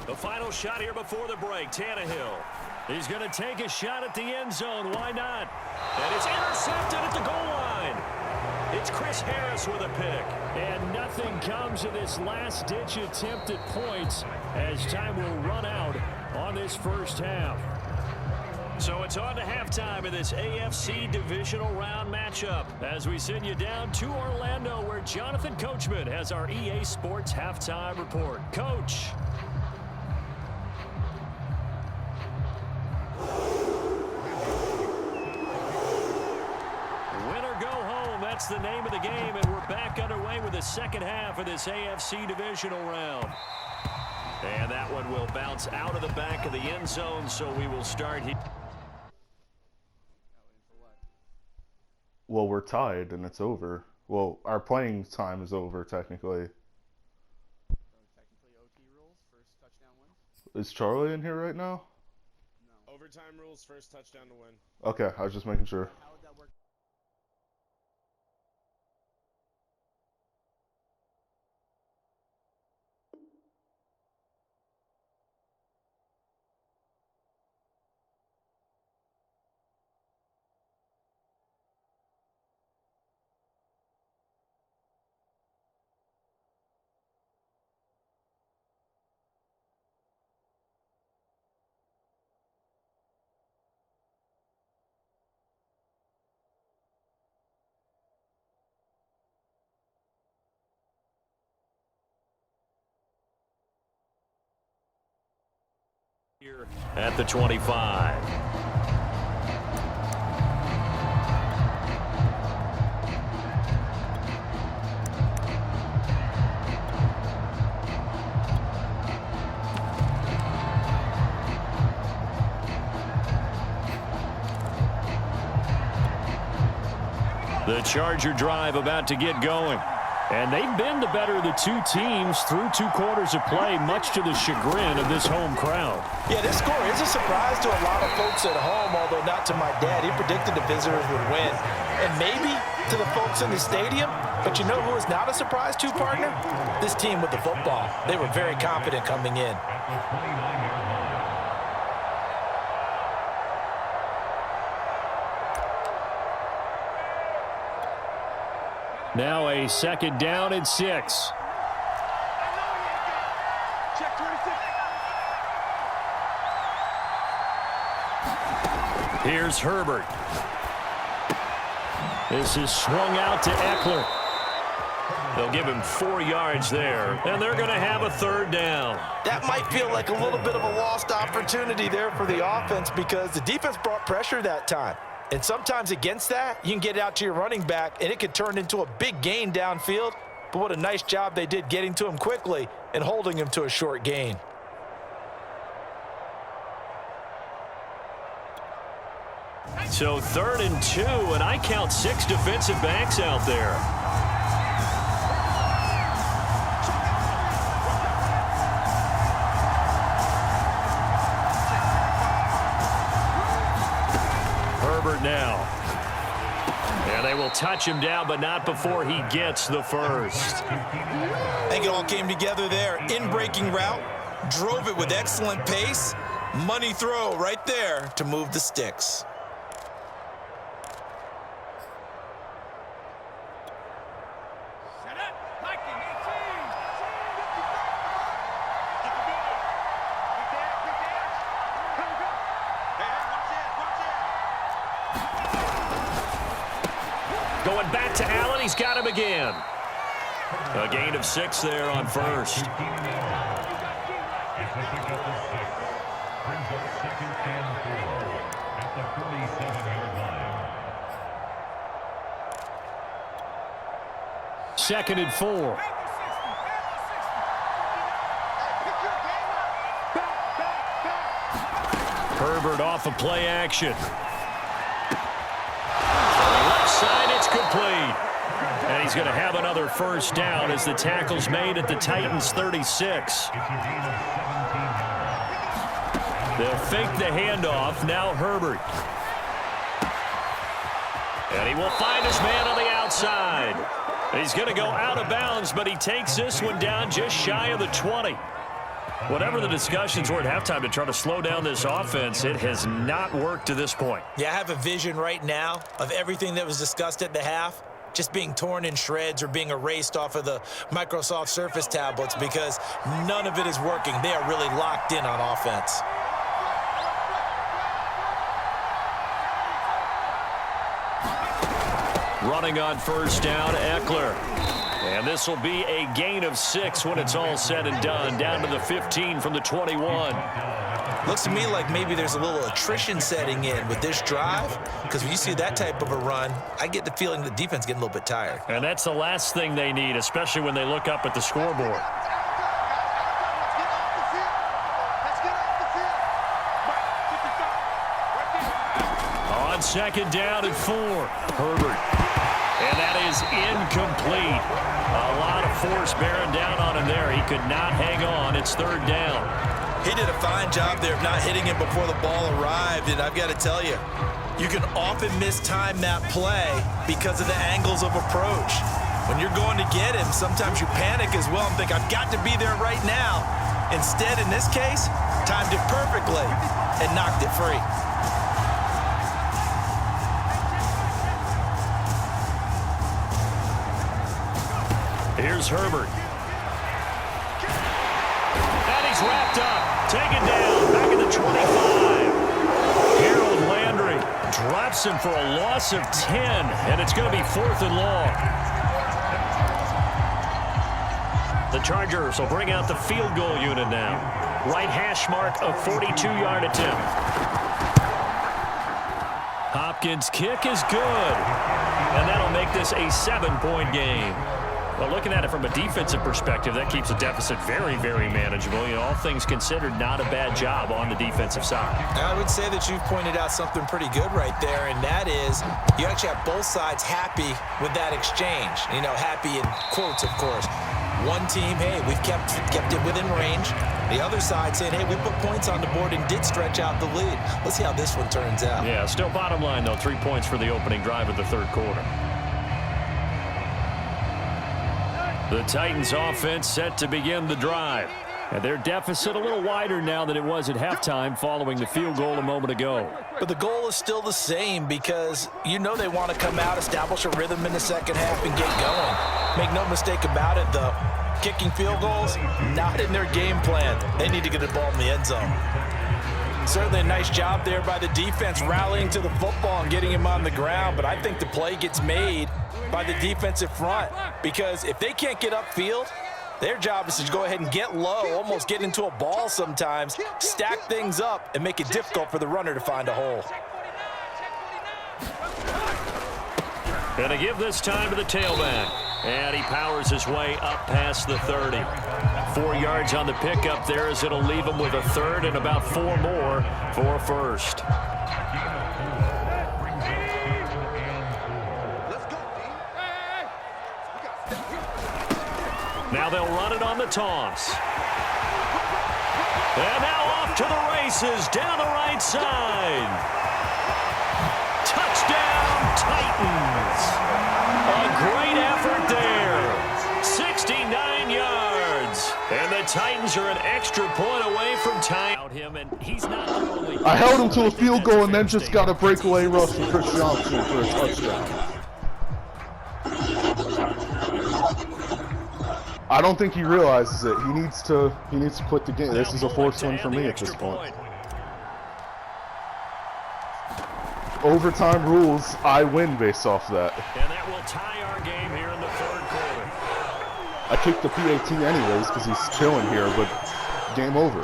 The final shot here before the break, Tannehill. He's going to take a shot at the end zone. Why not? And it's intercepted at the goal line. It's Chris Harris with a pick. And nothing comes of this last-ditch attempt at points as time will run out on this first half. So it's on to halftime in this AFC Divisional round matchup as we send you down to Orlando where Jonathan Coachman has our EA Sports halftime report. Coach. That's the name of the game, and we're back underway with the second half of this AFC Divisional round. And that one will bounce out of the back of the end zone, so we will start here. Well, we're tied, and it's over. Well, our playing time is over, technically. Technically OT rules, first touchdown wins. Is Charlie in here right now? No. Overtime rules, first touchdown to win. Okay, I was just making sure. How would that work? Here at the 25. The Charger drive about to get going. And they've been the better of the two teams through 2 quarters of play, much to the chagrin of this home crowd. Yeah, this score is a surprise to a lot of folks at home, although not to my dad. He predicted the visitors would win. And maybe to the folks in the stadium, but you know who is not a surprise to, partner? This team with the football. They were very confident coming in. Now a second down and 6. Here's Herbert. This is swung out to Eckler. They'll give him 4 yards there, and they're going to have a third down. That might feel like a little bit of a lost opportunity there for the offense because the defense brought pressure that time. And sometimes against that, you can get it out to your running back, and it could turn into a big gain downfield. But what a nice job they did getting to him quickly and holding him to a short gain. So 3rd and 2, and I count 6 defensive backs out there. Herbert now. And they will touch him down, but not before he gets the first. I think it all came together there. In-breaking route, drove it with excellent pace. Money throw right there to move the sticks. Going back to Allen, he's got him again. A gain of 6 there on first. Second and 4. Herbert off of play action. Left side, it's complete. And he's going to have another first down as the tackle's made at the Titans' 36. They'll fake the handoff. Now Herbert. And he will find his man on the outside. He's going to go out of bounds, but he takes this one down just shy of the 20. Whatever the discussions were at halftime to try to slow down this offense, it has not worked to this point. Yeah, I have a vision right now of everything that was discussed at the half just being torn in shreds or being erased off of the Microsoft Surface tablets because none of it is working. They are really locked in on offense. Running on first down, Eckler. And this will be a gain of 6 when it's all said and done, down to the 15 from the 21. Looks to me like maybe there's a little attrition setting in with this drive, because when you see that type of a run, I get the feeling the defense getting a little bit tired. And that's the last thing they need, especially when they look up at the scoreboard. On second down and 4, Herbert. And that is incomplete. A lot of force bearing down on him there. He could not hang on. It's third down. He did a fine job there of not hitting him before the ball arrived, and I've got to tell you, you can often mistime that play because of the angles of approach. When you're going to get him, sometimes you panic as well and think, I've got to be there right now. Instead, in this case, timed it perfectly and knocked it free. Here's Herbert. And he's wrapped up. Taken down. Back at the 25. Harold Landry drops him for a loss of 10. And it's going to be 4th and long. The Chargers will bring out the field goal unit now. Right hash mark of 42-yard attempt. Hopkins' kick is good. And that'll make this a 7-point game. Well, looking at it from a defensive perspective, that keeps the deficit very, very manageable. You know, all things considered, not a bad job on the defensive side. I would say that you've pointed out something pretty good right there, and that is you actually have both sides happy with that exchange. You know, happy in quotes, of course. One team, hey, we've kept it within range. The other side saying, hey, we put points on the board and did stretch out the lead. Let's see how this one turns out. Yeah, still bottom line, though, 3 points for the opening drive of the third quarter. The Titans offense set to begin the drive. And their deficit a little wider now than it was at halftime following the field goal a moment ago. But the goal is still the same because you know they want to come out, establish a rhythm in the second half, and get going. Make no mistake about it, though. Kicking field goals, not in their game plan. They need to get the ball in the end zone. Certainly a nice job there by the defense rallying to the football and getting him on the ground, but I think the play gets made by the defensive front because if they can't get upfield, their job is to go ahead and get low, almost get into a ball sometimes, stack things up, and make it difficult for the runner to find a hole. Gonna give this time to the tailback. And he powers his way up past the 30. 4 yards on the pickup there as it'll leave him with a third and about 4 more for a first. Now they'll run it on the toss. And now off to the races down the right side. Touchdown, Titans. A great effort there. 69 yards. And the Titans are an extra point away from tying him, and he's not the only. I held him to a field goal and then just got a breakaway rush from Chris Johnson for a touchdown. I don't think he realizes it. He needs to quit the game. This is a forced win for me at this point. Overtime rules, I win based off that. And that will tie our game here in the third quarter. I kicked the PAT anyways because he's chilling here, but game over.